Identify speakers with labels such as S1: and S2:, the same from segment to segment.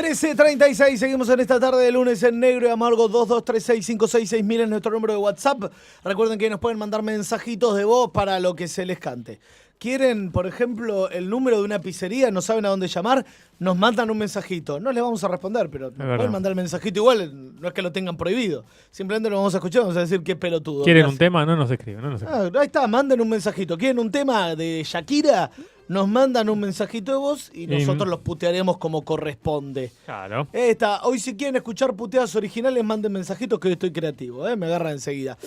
S1: 13:36, seguimos en esta tarde de lunes en negro y amargo. 2236566000 es nuestro número de WhatsApp. Recuerden que nos pueden mandar mensajitos de voz para lo que se les cante. ¿Quieren, por ejemplo, el número de una pizzería? ¿No saben a dónde llamar? Nos mandan un mensajito. No les vamos a responder, pero nos pueden mandar el mensajito igual. No es que lo tengan prohibido. Simplemente lo vamos a escuchar, vamos a decir qué pelotudo.
S2: ¿Quieren un tema? No nos escriben.
S1: Ahí está, manden un mensajito. ¿Quieren un tema de Shakira? Nos mandan un mensajito de voz y nosotros los putearemos como corresponde.
S2: Claro.
S1: Hoy si quieren escuchar puteadas originales, manden mensajitos que hoy estoy creativo, me agarran enseguida.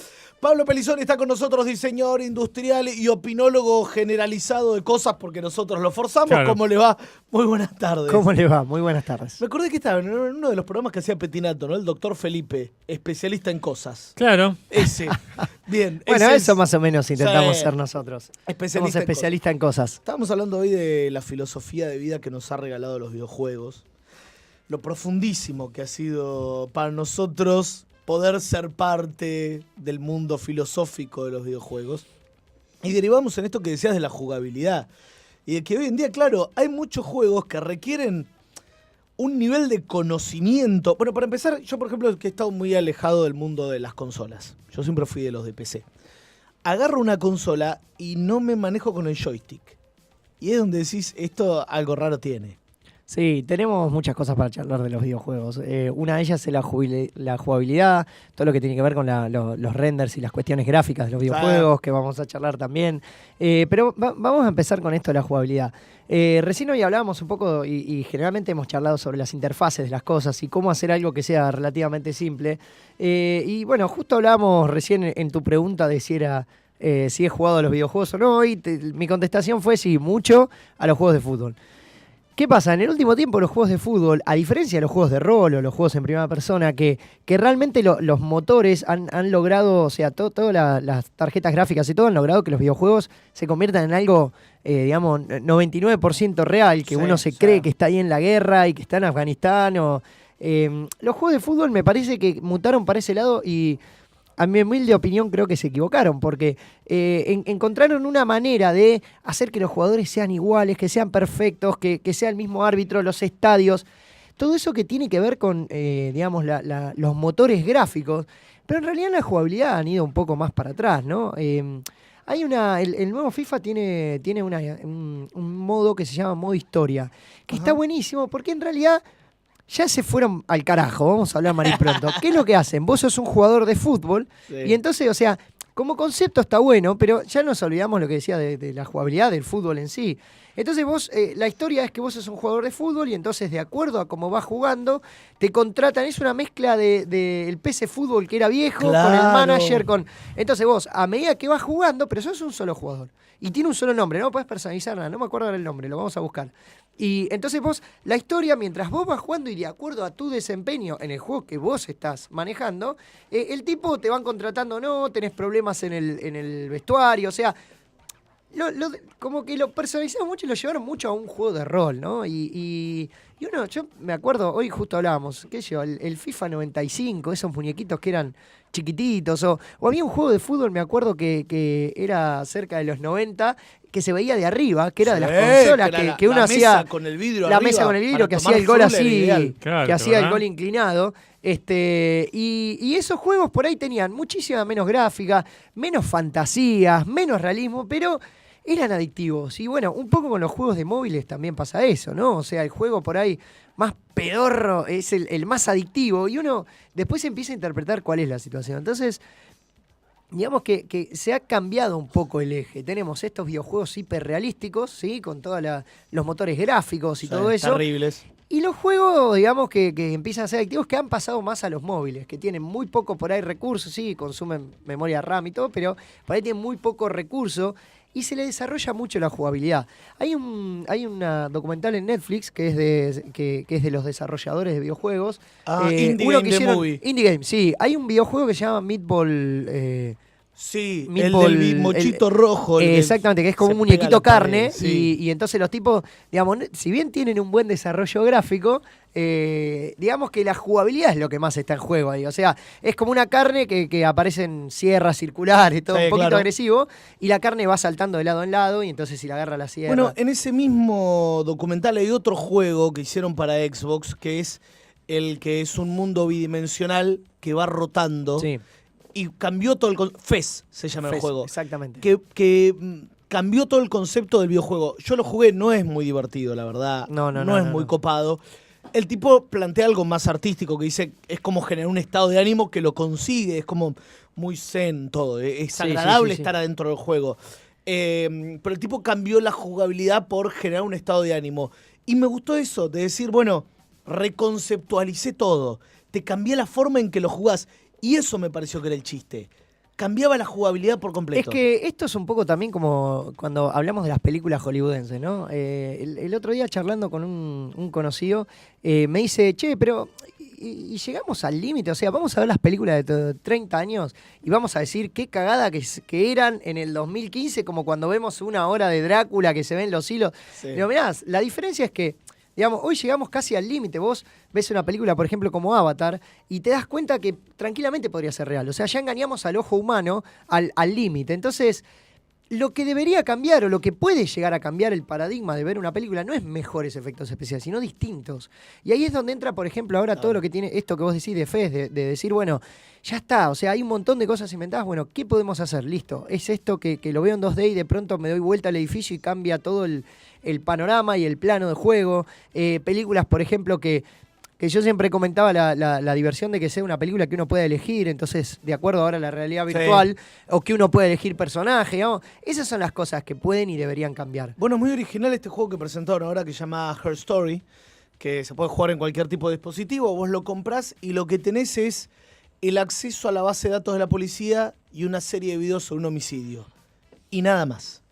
S1: Pablo Pelizoni está con nosotros, diseñador industrial y opinólogo generalizado de cosas porque nosotros lo forzamos. Claro. ¿Cómo le va? Muy buenas tardes.
S3: ¿Cómo le va? Muy buenas tardes.
S1: Me acordé que estaba en uno de los programas que hacía Petinato, ¿no? El doctor Felipe, especialista en cosas.
S2: Claro.
S1: Ese. Bien.
S3: Bueno, eso más o menos intentamos ser nosotros.
S1: Somos
S3: especialistas en cosas.
S1: Estábamos hablando hoy de la filosofía de vida que nos ha regalado los videojuegos. Lo profundísimo que ha sido para nosotros poder ser parte del mundo filosófico de los videojuegos. Y derivamos en esto que decías de la jugabilidad. Y de que hoy en día, claro, hay muchos juegos que requieren un nivel de conocimiento. Bueno, para empezar, yo por ejemplo que he estado muy alejado del mundo de las consolas. Yo siempre fui de los de PC. Agarro una consola y no me manejo con el joystick. Y es donde decís, esto algo raro tiene.
S3: Sí, tenemos muchas cosas para charlar de los videojuegos. Una de ellas es la jugabilidad, todo lo que tiene que ver con los renders y las cuestiones gráficas de los videojuegos, que vamos a charlar también. Pero vamos a empezar con esto de la jugabilidad. Recién hoy hablábamos un poco y generalmente hemos charlado sobre las interfaces de las cosas y cómo hacer algo que sea relativamente simple. Y bueno, justo hablábamos recién en tu pregunta de si he jugado a los videojuegos o no, y mi contestación fue sí, mucho a los juegos de fútbol. ¿Qué pasa? En el último tiempo los juegos de fútbol, a diferencia de los juegos de rol o los juegos en primera persona, que realmente los motores han logrado, o sea, todas las tarjetas gráficas y todo han logrado que los videojuegos se conviertan en algo, digamos, 99% real, que uno se cree que está ahí en la guerra y que está en Afganistán. Los juegos de fútbol me parece que mutaron para ese lado y a mi humilde opinión creo que se equivocaron porque encontraron una manera de hacer que los jugadores sean iguales, que sean perfectos, que sea el mismo árbitro, los estadios, todo eso que tiene que ver con, digamos, los motores gráficos, pero en realidad en la jugabilidad han ido un poco más para atrás, ¿no? Hay el nuevo FIFA tiene un modo que se llama modo historia, que está buenísimo porque en realidad ya se fueron al carajo, vamos a hablar mal y pronto. ¿Qué es lo que hacen? Vos sos un jugador de fútbol y entonces, o sea, como concepto está bueno, pero ya nos olvidamos lo que decía de la jugabilidad del fútbol en sí. Entonces vos, la historia es que vos sos un jugador de fútbol y entonces de acuerdo a cómo vas jugando, te contratan. Es una mezcla del PC Fútbol que era viejo, con el manager, Entonces vos, a medida que vas jugando, pero sos un solo jugador. Y tiene un solo nombre, no podés personalizar nada, no me acuerdo el nombre, lo vamos a buscar. Y entonces vos, la historia, mientras vos vas jugando y de acuerdo a tu desempeño en el juego que vos estás manejando, el tipo te van contratando, no, tenés problemas en el vestuario, o sea, como que lo personalizaron mucho y lo llevaron mucho a un juego de rol, ¿no? Y uno, yo me acuerdo, hoy justo hablábamos, qué sé yo, el FIFA 95, esos muñequitos que eran chiquititos, o había un juego de fútbol, me acuerdo que era cerca de los 90, que se veía de arriba, que era de las consolas, que uno hacía
S1: mesa con el vidrio
S3: la
S1: arriba,
S3: mesa con el vidrio, que hacía el gol así,
S2: claro,
S3: que hacía el gol inclinado. Y esos juegos por ahí tenían muchísima menos gráfica, menos fantasías, menos realismo, pero eran adictivos. Y bueno, un poco con los juegos de móviles también pasa eso, ¿no? O sea, el juego por ahí más pedorro es el más adictivo y uno después empieza a interpretar cuál es la situación. Entonces, digamos que se ha cambiado un poco el eje. Tenemos estos videojuegos hiperrealísticos, ¿sí? Con todos los motores gráficos y todo eso.
S1: Terribles.
S3: Y los juegos, digamos, que empiezan a ser adictivos, que han pasado más a los móviles, que tienen muy poco por ahí recursos, sí, consumen memoria RAM y todo, pero por ahí tienen muy poco recurso y se le desarrolla mucho la jugabilidad. Hay una documental en Netflix que es de los desarrolladores de videojuegos.
S1: Indie Game The Movie.
S3: Indie Game, sí. Hay un videojuego que se llama Meatball.
S1: Sí,
S3: Meatball,
S1: el del mochito rojo.
S3: Exactamente, que es como un muñequito carne. Sí. Y entonces los tipos, digamos, si bien tienen un buen desarrollo gráfico, digamos que la jugabilidad es lo que más está en juego ahí. O sea, es como una carne que aparecen sierras circulares, todo un poquito agresivo, y la carne va saltando de lado en lado, y entonces si la agarra la sierra...
S1: Bueno, en ese mismo documental hay otro juego que hicieron para Xbox, que es el que es un mundo bidimensional que va rotando.
S3: Sí.
S1: Y cambió todo el... Fez se llama el juego.
S3: Exactamente.
S1: Que cambió todo el concepto del videojuego. Yo lo jugué, no es muy divertido, la verdad.
S3: No
S1: es muy copado. El tipo plantea algo más artístico, que dice, es como generar un estado de ánimo que lo consigue, es como muy zen todo, es agradable estar adentro del juego. Pero el tipo cambió la jugabilidad por generar un estado de ánimo. Y me gustó eso, de decir, bueno, reconceptualicé todo, te cambié la forma en que lo jugás, y eso me pareció que era el chiste. Cambiaba la jugabilidad por completo.
S3: Es que esto es un poco también como cuando hablamos de las películas hollywoodenses, ¿no? El otro día charlando con un conocido, me dice, che, pero y llegamos al límite, o sea, vamos a ver las películas de 30 años y vamos a decir qué cagada que eran en el 2015, como cuando vemos una hora de Drácula que se ven los hilos.
S1: Sí.
S3: Pero mirá, la diferencia es que, digamos, hoy llegamos casi al límite. Vos ves una película, por ejemplo, como Avatar, y te das cuenta que tranquilamente podría ser real. O sea, ya engañamos al ojo humano al límite. Entonces, lo que debería cambiar o lo que puede llegar a cambiar el paradigma de ver una película no es mejores efectos especiales, sino distintos. Y ahí es donde entra, por ejemplo, ahora todo lo que tiene esto que vos decís de Fez, de decir, bueno, ya está, o sea, hay un montón de cosas inventadas, bueno, ¿qué podemos hacer? Listo, es esto que lo veo en 2D y de pronto me doy vuelta al edificio y cambia todo el panorama y el plano de juego. Películas, por ejemplo, que yo siempre comentaba la diversión de que sea una película que uno pueda elegir, entonces, de acuerdo ahora a la realidad virtual, o que uno pueda elegir personaje, digamos. Esas son las cosas que pueden y deberían cambiar.
S1: Bueno, es muy original este juego que presentaron ahora que se llama Her Story, que se puede jugar en cualquier tipo de dispositivo, vos lo comprás y lo que tenés es el acceso a la base de datos de la policía y una serie de videos sobre un homicidio. Y nada más.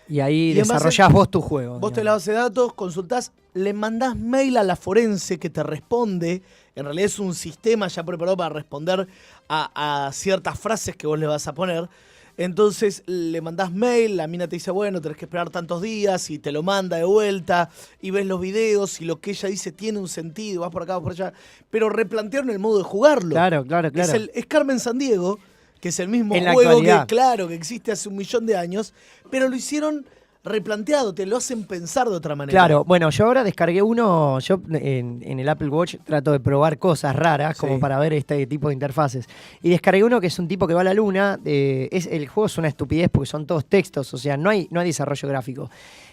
S3: Y ahí desarrollás vos tu juego.
S1: Vos tenés la base de datos, consultás, le mandás mail a la forense que te responde. En realidad es un sistema ya preparado para responder a ciertas frases que vos le vas a poner. Entonces le mandás mail, la mina te dice, bueno, tenés que esperar tantos días y te lo manda de vuelta y ves los videos y lo que ella dice tiene un sentido, vas por acá, vas por allá. Pero replantearon el modo de jugarlo.
S3: Claro.
S1: Es Carmen Sandiego, que es el mismo
S3: en
S1: juego que existe hace 1.000.000 de años, pero lo hicieron replanteado, te lo hacen pensar de otra manera.
S3: Claro, bueno, yo ahora descargué uno, yo en el Apple Watch trato de probar cosas raras como para ver este tipo de interfaces. Y descargué uno que es un tipo que va a la luna, el juego es una estupidez porque son todos textos, o sea, no hay desarrollo gráfico.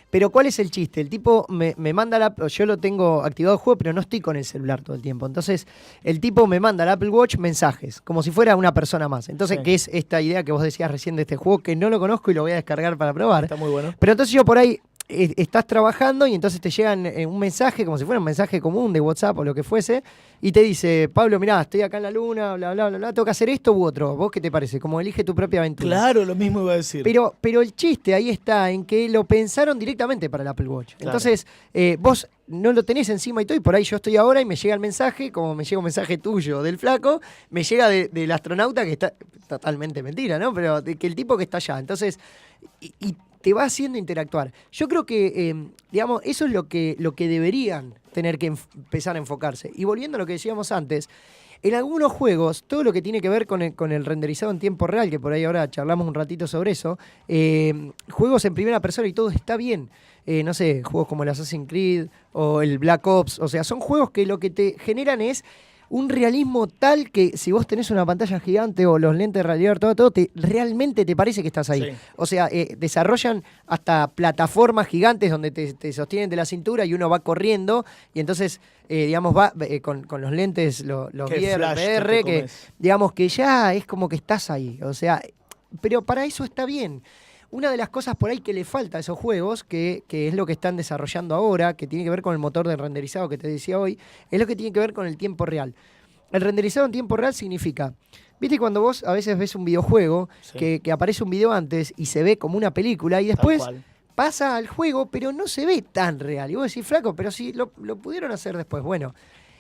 S3: Pero ¿cuál es el chiste? El tipo me manda yo lo tengo activado el juego, pero no estoy con el celular todo el tiempo. Entonces, el tipo me manda al Apple Watch mensajes, como si fuera una persona más. Entonces, ¿qué es esta idea que vos decías recién de este juego? Que no lo conozco y lo voy a descargar para probar.
S1: Está muy bueno.
S3: Pero entonces yo por ahí estás trabajando y entonces te llegan un mensaje, como si fuera un mensaje común de WhatsApp o lo que fuese, y te dice, Pablo, mirá, estoy acá en la luna, bla, bla, bla, bla, tengo que hacer esto u otro. ¿Vos qué te parece? Como elige tu propia aventura.
S1: Claro, lo mismo iba a decir.
S3: Pero el chiste ahí está en que lo pensaron directamente para el Apple Watch. Claro. Entonces, vos no lo tenés encima y todo, y por ahí yo estoy ahora y me llega el mensaje, como me llega un mensaje tuyo del flaco, me llega del astronauta que está totalmente mentira, ¿no? Pero que el tipo que está allá. Entonces, y te va haciendo interactuar. Yo creo que, digamos, eso es lo que deberían tener que empezar a enfocarse. Y volviendo a lo que decíamos antes, en algunos juegos, todo lo que tiene que ver con el renderizado en tiempo real, que por ahí ahora charlamos un ratito sobre eso, juegos en primera persona y todo está bien. No sé, juegos como el Assassin's Creed o el Black Ops, o sea, son juegos que lo que te generan es un realismo tal que si vos tenés una pantalla gigante o los lentes de realidad todo realmente te parece que estás ahí. Sí. O sea, desarrollan hasta plataformas gigantes donde te sostienen de la cintura y uno va corriendo y entonces, digamos, va con los lentes, los VR, que digamos que ya es como que estás ahí. O sea, pero para eso está bien. Una de las cosas por ahí que le falta a esos juegos, que es lo que están desarrollando ahora, que tiene que ver con el motor de renderizado que te decía hoy, es lo que tiene que ver con el tiempo real. El renderizado en tiempo real significa, viste cuando vos a veces ves un videojuego, que aparece un video antes y se ve como una película y después pasa al juego, pero no se ve tan real. Y vos decís, flaco, pero si lo pudieron hacer después. Bueno,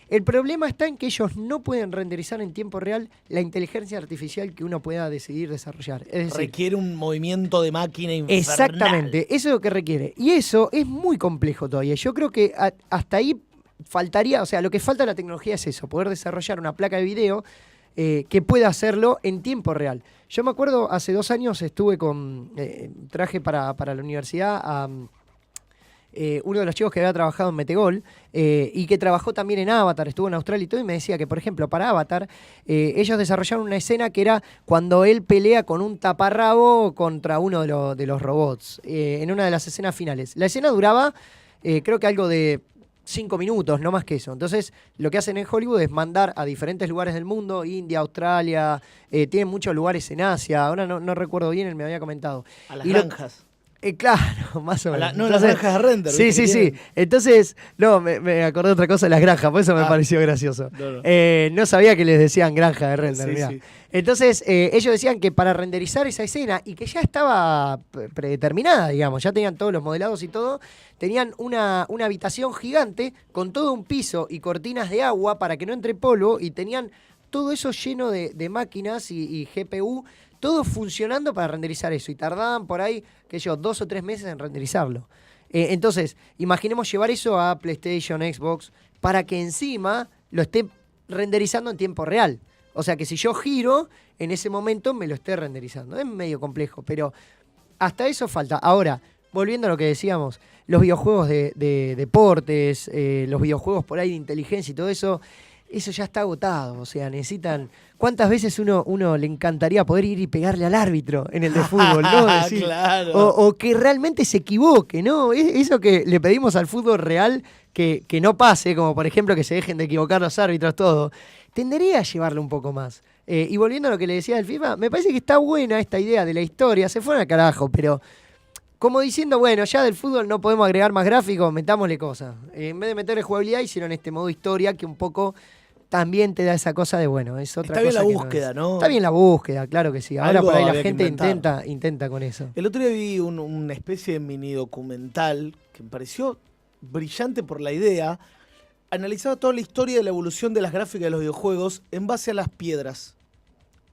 S3: el problema está en que ellos no pueden renderizar en tiempo real la inteligencia artificial que uno pueda decidir desarrollar. Es decir,
S1: requiere un movimiento de máquina infernal.
S3: Exactamente, eso es lo que requiere. Y eso es muy complejo todavía. Yo creo que hasta ahí faltaría, o sea, lo que falta de la tecnología es eso, poder desarrollar una placa de video que pueda hacerlo en tiempo real. Yo me acuerdo, hace 2 años estuve traje para la universidad a uno de los chicos que había trabajado en Metegol y que trabajó también en Avatar, estuvo en Australia y todo, y me decía que, por ejemplo, para Avatar, ellos desarrollaron una escena que era cuando él pelea con un taparrabo contra uno de los robots, en una de las escenas finales. La escena duraba, creo que algo de 5 minutos, no más que eso. Entonces, lo que hacen en Hollywood es mandar a diferentes lugares del mundo, India, Australia, tienen muchos lugares en Asia, ahora no recuerdo bien, él me había comentado.
S1: A las granjas.
S3: Claro, más o menos.
S1: No, las granjas de render.
S3: Sí, sí, sí. Entonces, no, me acordé de otra cosa de las granjas, por eso me pareció gracioso. No sabía que les decían granja de render, mirá. Sí. Entonces, ellos decían que para renderizar esa escena, y que ya estaba predeterminada, digamos, ya tenían todos los modelados y todo, tenían una habitación gigante con todo un piso y cortinas de agua para que no entre polvo, y tenían todo eso lleno de máquinas y GPU, todo funcionando para renderizar eso. Y tardaban por ahí, 2 o 3 meses en renderizarlo. Entonces, imaginemos llevar eso a PlayStation, Xbox, para que encima lo esté renderizando en tiempo real. O sea, que si yo giro, en ese momento me lo esté renderizando. Es medio complejo, pero hasta eso falta. Ahora, volviendo a lo que decíamos, los videojuegos de deportes, los videojuegos por ahí de inteligencia y todo eso ya está agotado. O sea, necesitan... ¿Cuántas veces uno le encantaría poder ir y pegarle al árbitro en el de fútbol, ¿no? Decir,
S1: claro.
S3: O que realmente se equivoque, ¿no? Eso que le pedimos al fútbol real que no pase, como por ejemplo que se dejen de equivocar los árbitros, todo. Tendería a llevarlo un poco más. Y volviendo a lo que le decía del FIFA, me parece que está buena esta idea de la historia. Se fueron al carajo, pero como diciendo, bueno, ya del fútbol no podemos agregar más gráficos, metámosle cosas. En vez de meterle jugabilidad, hicieron este modo historia que un poco también te da esa cosa de, bueno, es otra cosa.
S1: Está bien la búsqueda, ¿no?
S3: Está bien la búsqueda, claro que sí. Ahora por ahí la gente intenta con eso.
S1: El otro día vi una especie de mini documental que me pareció brillante por la idea. Analizaba toda la historia de la evolución de las gráficas de los videojuegos en base a las piedras.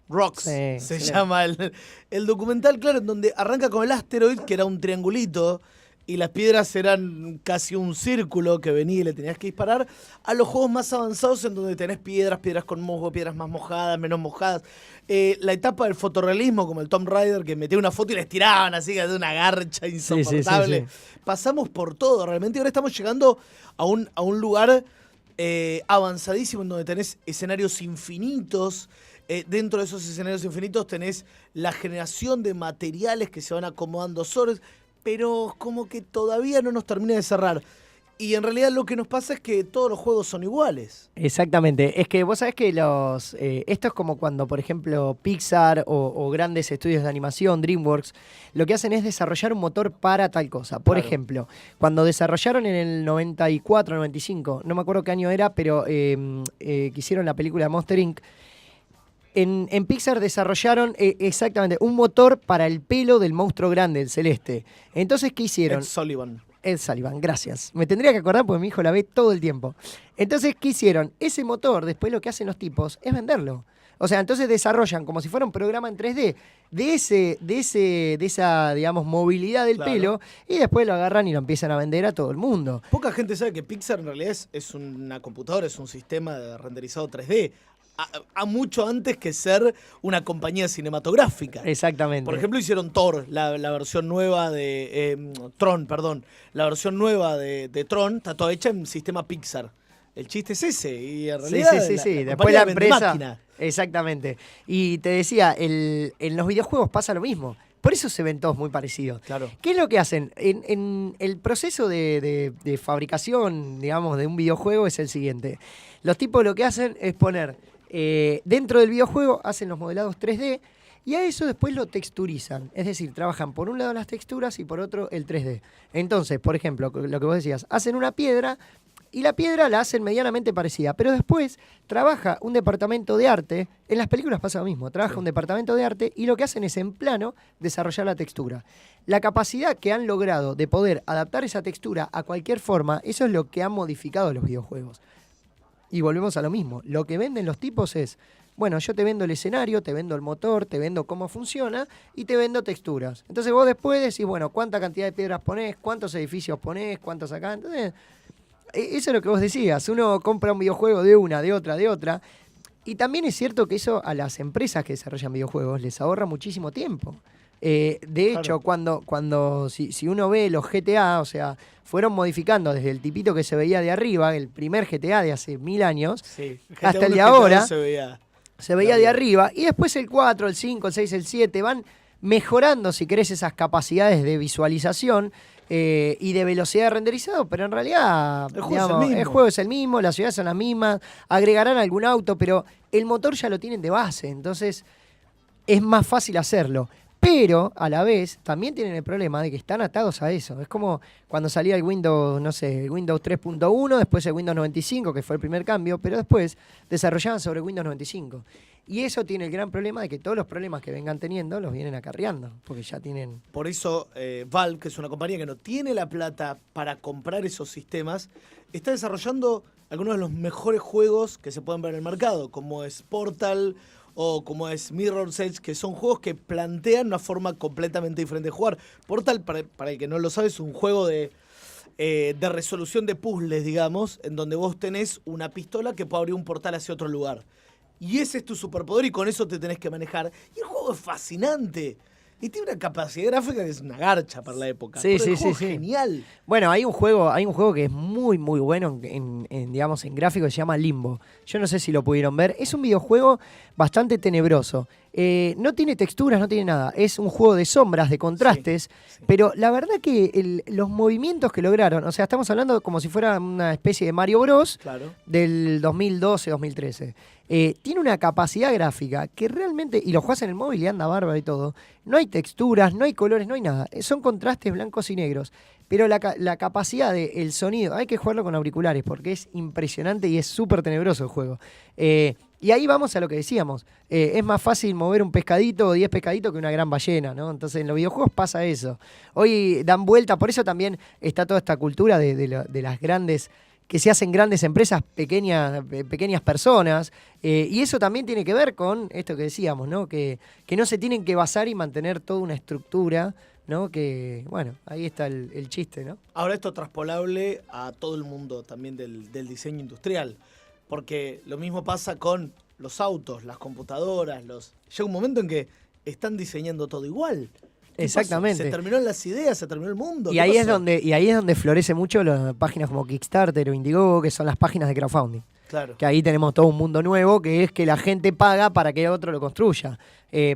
S1: Rocks se llama el documental, claro, en donde arranca con el Asteroid, que era un triangulito, y las piedras eran casi un círculo que venía y le tenías que disparar, a los juegos más avanzados en donde tenés piedras con mojo, piedras más mojadas, menos mojadas. La etapa del fotorrealismo, como el Tomb Raider, que metía una foto y les tiraban así de una garcha insoportable. Sí. Pasamos por todo realmente, y ahora estamos llegando a un lugar avanzadísimo en donde tenés escenarios infinitos. Dentro de esos escenarios infinitos tenés la generación de materiales que se van acomodando solos, pero como que todavía no nos termina de cerrar. Y en realidad lo que nos pasa es que todos los juegos son iguales.
S3: Exactamente. Es que vos sabés que esto es como cuando, por ejemplo, Pixar o grandes estudios de animación, DreamWorks, lo que hacen es desarrollar un motor para tal cosa. Por ejemplo, cuando desarrollaron en el 94, 95, no me acuerdo qué año era, pero que hicieron la película Monster Inc., en Pixar desarrollaron exactamente un motor para el pelo del monstruo grande, el celeste. Entonces, ¿qué hicieron? Ed Sullivan, gracias. Me tendría que acordar porque mi hijo la ve todo el tiempo. Entonces, ¿qué hicieron? Ese motor, después lo que hacen los tipos es venderlo. O sea, entonces desarrollan como si fuera un programa en 3D de esa, digamos, movilidad del pelo, y después lo agarran y lo empiezan a vender a todo el mundo.
S1: Poca gente sabe que Pixar en realidad es una computadora, es un sistema de renderizado 3D. A mucho antes que ser una compañía cinematográfica.
S3: Exactamente.
S1: Por ejemplo, hicieron Thor, la versión nueva de Tron, perdón. La versión nueva de Tron está toda hecha en sistema Pixar. El chiste es ese. Y en realidad
S3: sí. Después la empresa. Máquina. Exactamente. Y te decía, en los videojuegos pasa lo mismo. Por eso se ven todos muy parecidos.
S1: Claro.
S3: ¿Qué es lo que hacen? En el proceso de fabricación, digamos, de un videojuego es el siguiente. Los tipos lo que hacen es poner dentro del videojuego, hacen los modelados 3D y a eso después lo texturizan. Es decir, trabajan por un lado las texturas y por otro el 3D. Entonces, por ejemplo, lo que vos decías, hacen una piedra y la piedra la hacen medianamente parecida, pero después trabaja un departamento de arte. En las películas pasa lo mismo, trabaja un departamento de arte y lo que hacen es en plano desarrollar la textura. La capacidad que han logrado de poder adaptar esa textura a cualquier forma, eso es lo que han modificado los videojuegos. Y volvemos a lo mismo. Lo que venden los tipos es, bueno, yo te vendo el escenario, te vendo el motor, te vendo cómo funciona y te vendo texturas. Entonces vos después decís, bueno, ¿cuánta cantidad de piedras ponés? ¿Cuántos edificios ponés? ¿Cuántos acá? Entonces, Eso es lo que vos decías. Uno compra un videojuego de una, de otra, de otra. Y también es cierto que eso a las empresas que desarrollan videojuegos les ahorra muchísimo tiempo. De hecho, si uno ve los GTA, o sea, fueron modificando desde el tipito que se veía de arriba, el primer GTA de hace 1000 años,
S1: Sí,
S3: hasta el de ahora, se veía de arriba, y después el 4, el 5, el 6, el 7, van mejorando, si querés, esas capacidades de visualización y de velocidad de renderizado, pero en realidad el juego es el mismo, las ciudades son las mismas, agregarán algún auto, pero el motor ya lo tienen de base, entonces es más fácil hacerlo. Pero, a la vez, también tienen el problema de que están atados a eso. Es como cuando salía el Windows, no sé, el Windows 3.1, después el Windows 95, que fue el primer cambio, pero después desarrollaban sobre Windows 95. Y eso tiene el gran problema de que todos los problemas que vengan teniendo los vienen acarreando, porque ya tienen...
S1: Por eso, Valve, que es una compañía que no tiene la plata para comprar esos sistemas, está desarrollando algunos de los mejores juegos que se pueden ver en el mercado, como es Portal o como es Mirror's Edge, que son juegos que plantean una forma completamente diferente de jugar. Portal, para el que no lo sabe, es un juego de resolución de puzzles, digamos, en donde vos tenés una pistola que puede abrir un portal hacia otro lugar. Y ese es tu superpoder y con eso te tenés que manejar. Y el juego es fascinante. Y tiene una capacidad gráfica que es una garcha para la época.
S3: Sí,
S1: pero
S3: sí,
S1: el juego
S3: sí,
S1: es genial.
S3: Bueno, hay un juego que es muy, muy bueno digamos, en gráfico, que se llama Limbo. Yo no sé si lo pudieron ver. Es un videojuego bastante tenebroso. No tiene texturas, no tiene nada. Es un juego de sombras, de contrastes. Sí. Pero la verdad que los movimientos que lograron, o sea, estamos hablando como si fuera una especie de Mario Bros. Claro. Del 2012-2013. Tiene una capacidad gráfica que realmente, y lo jugás en el móvil y anda bárbaro y todo, no hay texturas, no hay colores, no hay nada. Son contrastes blancos y negros. Pero la capacidad del sonido, hay que jugarlo con auriculares porque es impresionante y es súper tenebroso el juego. Y ahí vamos a lo que decíamos. Es más fácil mover un pescadito o 10 pescaditos que una gran ballena, ¿no? Entonces en los videojuegos pasa eso. Hoy dan vuelta, por eso también está toda esta cultura de las grandes... que se hacen grandes empresas, pequeñas personas, y eso también tiene que ver con esto que decíamos, ¿no? Que no se tienen que basar y mantener toda una estructura, ¿no? Que, bueno, ahí está el chiste, ¿no?
S1: Ahora esto traspolable a todo el mundo también del diseño industrial, porque lo mismo pasa con los autos, las computadoras, llega un momento en que están diseñando todo igual.
S3: Exactamente.
S1: Se terminaron las ideas, se terminó el mundo.
S3: Y ahí es donde florece mucho las páginas como Kickstarter o Indiegogo, que son las páginas de crowdfunding. Claro. Que ahí tenemos todo un mundo nuevo, que es que la gente paga para que otro lo construya.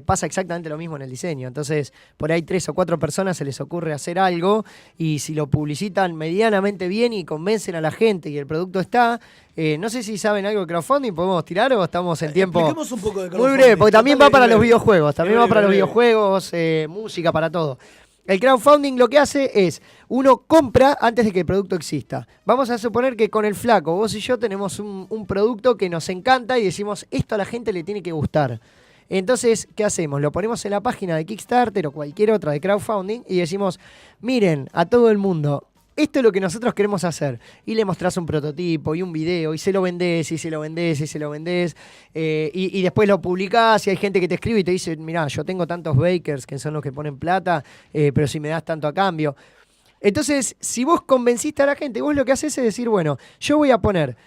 S3: Pasa exactamente lo mismo en el diseño. Entonces, por ahí 3 o 4 personas se les ocurre hacer algo y si lo publicitan medianamente bien y convencen a la gente y el producto está... no sé si saben algo de crowdfunding, ¿podemos tirar o estamos en tiempo?
S1: Expliquemos un poco de crowdfunding.
S3: Muy breve, porque también va para los videojuegos. También va para los videojuegos, música, para todo. El crowdfunding lo que hace es, uno compra antes de que el producto exista. Vamos a suponer que con el flaco, vos y yo tenemos un producto que nos encanta y decimos, esto a la gente le tiene que gustar. Entonces, ¿qué hacemos? Lo ponemos en la página de Kickstarter o cualquier otra de crowdfunding y decimos, miren a todo el mundo, esto es lo que nosotros queremos hacer. Y le mostrás un prototipo y un video y se lo vendés y se lo vendés y se lo vendés. Y después lo publicás y hay gente que te escribe y te dice, mirá, yo tengo tantos bakers que son los que ponen plata, pero si me das tanto a cambio. Entonces, si vos convenciste a la gente, vos lo que haces es decir, bueno, yo voy a poner,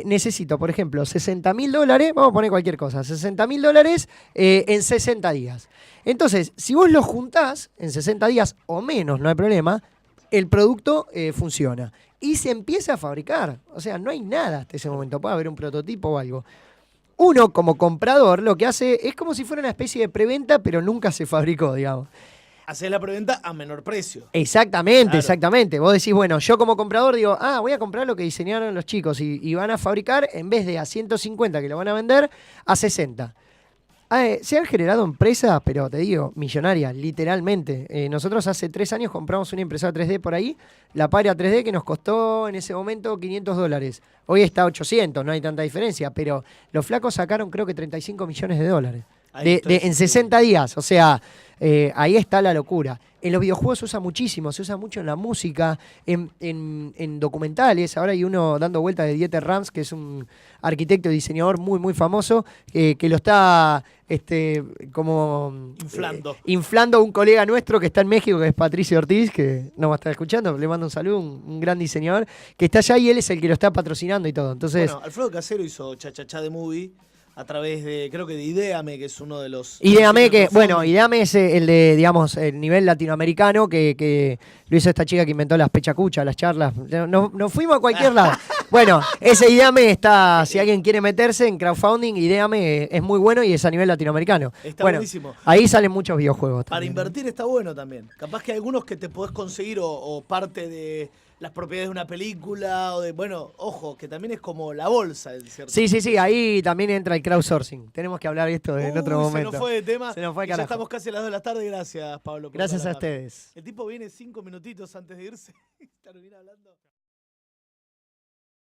S3: necesito, por ejemplo, $60.000, vamos a poner cualquier cosa, $60.000 en 60 días. Entonces, si vos lo juntás en 60 días o menos, no hay problema, el producto funciona y se empieza a fabricar. O sea, no hay nada hasta ese momento. Puede haber un prototipo o algo. Uno, como comprador, lo que hace es como si fuera una especie de preventa, pero nunca se fabricó, digamos.
S1: Hacer la preventa a menor precio.
S3: Exactamente, claro. Exactamente. Vos decís, bueno, yo como comprador digo, voy a comprar lo que diseñaron los chicos y van a fabricar, en vez de a 150 que lo van a vender, a 60. Se han generado empresas, pero te digo, millonarias, literalmente. Nosotros hace 3 años compramos una impresora 3D por ahí, la Paria 3D, que nos costó en ese momento $500. Hoy está a 800, no hay tanta diferencia, pero los flacos sacaron creo que $35 millones. en 60 días. O sea, ahí está la locura. En los videojuegos se usa muchísimo, se usa mucho en la música, en documentales. Ahora hay uno dando vuelta de Dieter Rams, que es un arquitecto y diseñador muy, muy famoso, que lo está como inflando a un colega nuestro que está en México, que es Patricio Ortiz, que nos va a estar escuchando. Le mando un saludo, un gran diseñador, que está allá y él es el que lo está patrocinando y todo. Entonces,
S1: bueno, Alfredo Casero hizo Cha Cha Cha de Movie a través de, creo que de Ideame, que es uno de los...
S3: Ideame, Ideame es el de, digamos, el nivel latinoamericano que lo hizo esta chica que inventó las pechacuchas, las charlas. Nos fuimos a cualquier lado. Bueno, ese Ideame está, si alguien quiere meterse en crowdfunding, Ideame es muy bueno y es a nivel latinoamericano.
S1: Está buenísimo.
S3: Ahí salen muchos videojuegos.
S1: Para
S3: también,
S1: invertir está bueno también. Capaz que hay algunos que te podés conseguir o parte de las propiedades de una película o de, bueno, ojo, que también es como la bolsa, ¿cierto?
S3: Sí, ahí también entra el crowdsourcing. Tenemos que hablar de esto en otro momento.
S1: Se nos fue de tema.
S3: Se nos fue,
S1: ya estamos casi a las 2 de la tarde. Gracias, Pablo.
S3: Gracias a ustedes.
S1: El tipo viene 5 minutitos antes de irse. Termina hablando.